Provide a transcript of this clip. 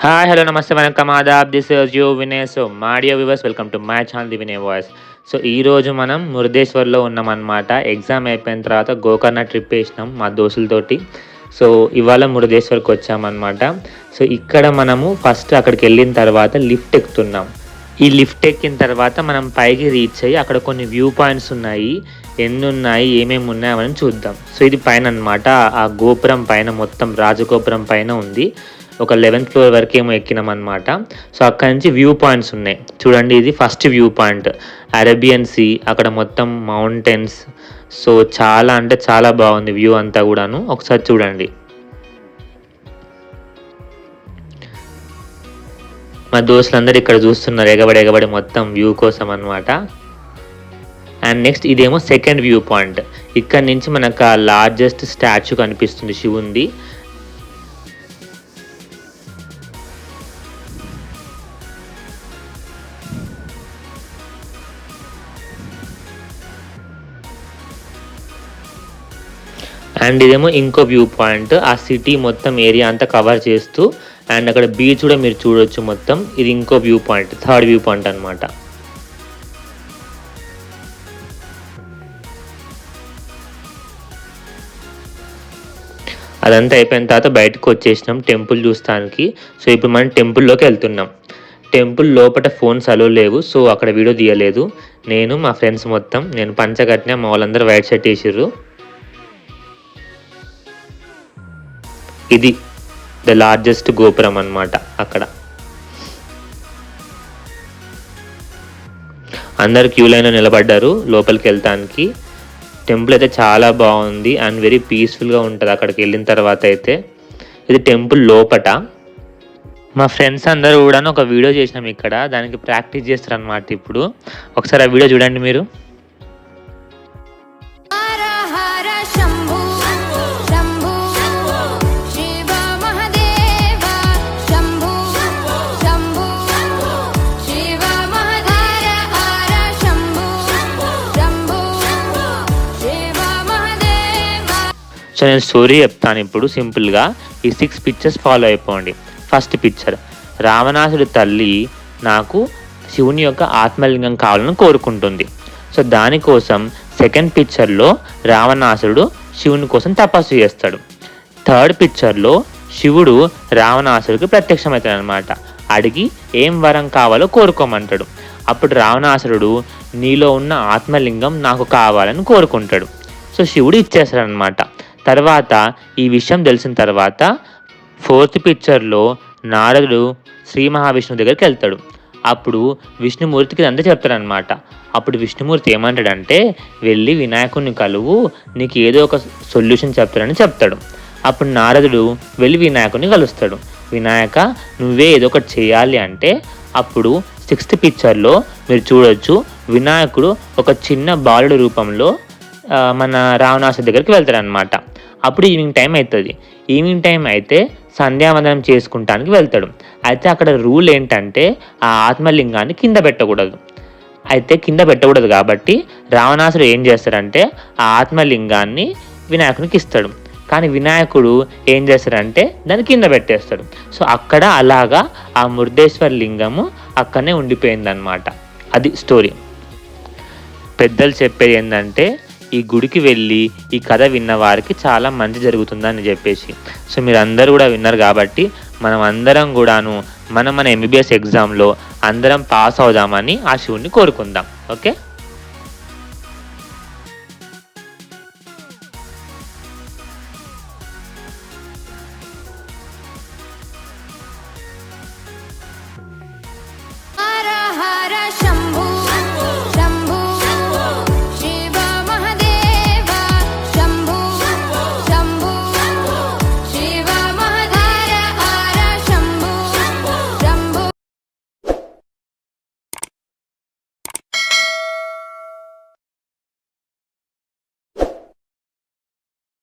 Hi hello నమస్తే వనక్కం ఆదాబ్ this is you Vinay. So మా dear viewers, welcome to my channel the Vinay voice. So ఈరోజు మనం మురుదేశ్వర్లో ఉన్నామన్నమాట. ఎగ్జామ్ అయిపోయిన తర్వాత గోకర్ణ ట్రిప్ వేసినాం మా దోస్తులతోటి. సో ఇవాళ మురుదేశ్వర్కి వచ్చామన్నమాట. సో ఇక్కడ మనము ఫస్ట్ అక్కడికి వెళ్ళిన తర్వాత లిఫ్ట్ ఎక్కుతున్నాం. ఈ లిఫ్ట్ ఎక్కిన తర్వాత మనం పైకి రీచ్ అయ్యి అక్కడ కొన్ని వ్యూ పాయింట్స్ ఉన్నాయి. ఎన్ని ఉన్నాయి, ఏమేమి ఉన్నాయని చూద్దాం. సో ఇది పైన అనమాట, ఆ గోపురం పైన, మొత్తం రాజగోపురం పైన ఉంది. ఒక 11th ఫ్లోర్ వరకు ఏమో ఎక్కినాం అనమాట. సో అక్కడి నుంచి వ్యూ పాయింట్స్ ఉన్నాయి చూడండి. ఇది first view point, Arabian sea, అక్కడ మొత్తం మౌంటైన్స్. సో చాలా అంటే చాలా బాగుంది వ్యూ అంతా కూడాను. ఒకసారి చూడండి. మా దోస్తులందరూ ఇక్కడ చూస్తున్నారు ఎగబడి మొత్తం వ్యూ కోసం అనమాట. అండ్ నెక్స్ట్ ఇదేమో సెకండ్ వ్యూ పాయింట్. ఇక్కడ నుంచి మనకు ఆ లార్జెస్ట్ స్టాచ్యూ కనిపిస్తుంది శివుంది. అండ్ ఇదేమో ఇంకో వ్యూ పాయింట్, ఆ సిటీ మొత్తం ఏరియా అంతా కవర్ చేస్తూ. అండ్ అక్కడ బీచ్ కూడా మీరు చూడొచ్చు మొత్తం. ఇది ఇంకో view point, third view point అనమాట. అదంతా అయిపోయిన తర్వాత బయటకు వచ్చేసినాం టెంపుల్ చూస్తానికి. సో ఇప్పుడు మనం టెంపుల్లోకి వెళ్తున్నాం. టెంపుల్ లోపల ఫోన్స్ అలో లేవు, సో అక్కడ వీడియో తీయలేదు. నేను మా ఫ్రెండ్స్ మొత్తం, నేను పంచకట్టిన, మా వాళ్ళందరూ వైట్ షర్ట్ వేసిర్రు. ఇది ద లార్జెస్ట్ గోపురం అన్నమాట. అక్కడ అందరు క్యూ లైన్లో నిలబడ్డారు లోపలికి వెళ్తానికి. టెంపుల్ అయితే చాలా బాగుంది అండ్ వెరీ పీస్ఫుల్గా ఉంటుంది అక్కడికి వెళ్ళిన తర్వాత అయితే. ఇది టెంపుల్ లోపట. మా ఫ్రెండ్స్ అందరూ కూడా ఒక వీడియో చేసినాం ఇక్కడ, దానికి ప్రాక్టీస్ చేస్తారు అనమాట. ఇప్పుడు ఒకసారి ఆ వీడియో చూడండి మీరు. సో నేను స్టోరీ చెప్తాను ఇప్పుడు సింపుల్గా. ఈ 6 పిక్చర్స్ ఫాలో అయిపోండి. ఫస్ట్ పిక్చర్, రావణాసుడి తల్లి నాకు శివుని యొక్క ఆత్మలింగం కావాలని కోరుకుంటుంది. సో దానికోసం సెకండ్ పిక్చర్లో రావణాసుడు శివుని కోసం తపస్సు చేస్తాడు. థర్డ్ పిక్చర్లో శివుడు రావణాసుడికి ప్రత్యక్షమవుతాడు అనమాట. అడిగి ఏం వరం కావాలో కోరుకోమంటాడు. అప్పుడు రావణాసురుడు నీలో ఉన్న ఆత్మలింగం నాకు కావాలని కోరుకుంటాడు. సో శివుడు ఇచ్చేస్తాడు అనమాట. తర్వాత ఈ విషయం తెలిసిన తర్వాత ఫోర్త్ పిక్చర్లో నారదుడు శ్రీ మహావిష్ణువు దగ్గరికి వెళ్తాడు. అప్పుడు విష్ణుమూర్తికి అంతా చెప్తాడనమాట. అప్పుడు విష్ణుమూర్తి ఏమంటాడంటే, వెళ్ళి వినాయకుడిని కలువు, నీకు ఏదో ఒక సొల్యూషన్ చెప్తాడని చెప్తాడు. అప్పుడు నారదుడు వెళ్ళి వినాయకుడిని కలుస్తాడు. వినాయక, నువ్వే ఏదో ఒకటి చేయాలి అంటే. అప్పుడు 6th పిక్చర్లో మీరు చూడొచ్చు, వినాయకుడు ఒక చిన్న బాలుడి రూపంలో మన రావణాసుడి దగ్గరికి వెళ్తాడనమాట. అప్పుడు ఈవినింగ్ టైం అవుతుంది. ఈవినింగ్ టైం అయితే సంధ్యావందనం చేసుకుంటానికి వెళ్తాడు. అయితే అక్కడ రూల్ ఏంటంటే ఆ ఆత్మలింగాన్ని కింద పెట్టకూడదు. అయితే కింద పెట్టకూడదు కాబట్టి రావణాసుడు ఏం చేస్తాడంటే ఆ ఆత్మలింగాన్ని వినాయకునికి ఇస్తాడు. కానీ వినాయకుడు ఏం చేస్తాడంటే దాన్ని కింద పెట్టేస్తాడు. సో అక్కడ అలాగా ఆ మురుదేశ్వర లింగము అక్కడనే ఉండిపోయిందనమాట. అది స్టోరీ. పెద్దలు చెప్పేది ఏంటంటే, ఈ గుడికి వెళ్ళి ఈ కథ విన్న వారికి చాలా మంచి జరుగుతుందని చెప్పేసి. సో మీరు అందరూ కూడా విన్నారు కాబట్టి మనం అందరం కూడాను మన MBBS ఎగ్జామ్లో అందరం పాస్ అవుదామని ఆ శివుణ్ణి కోరుకుందాం. ఓకే.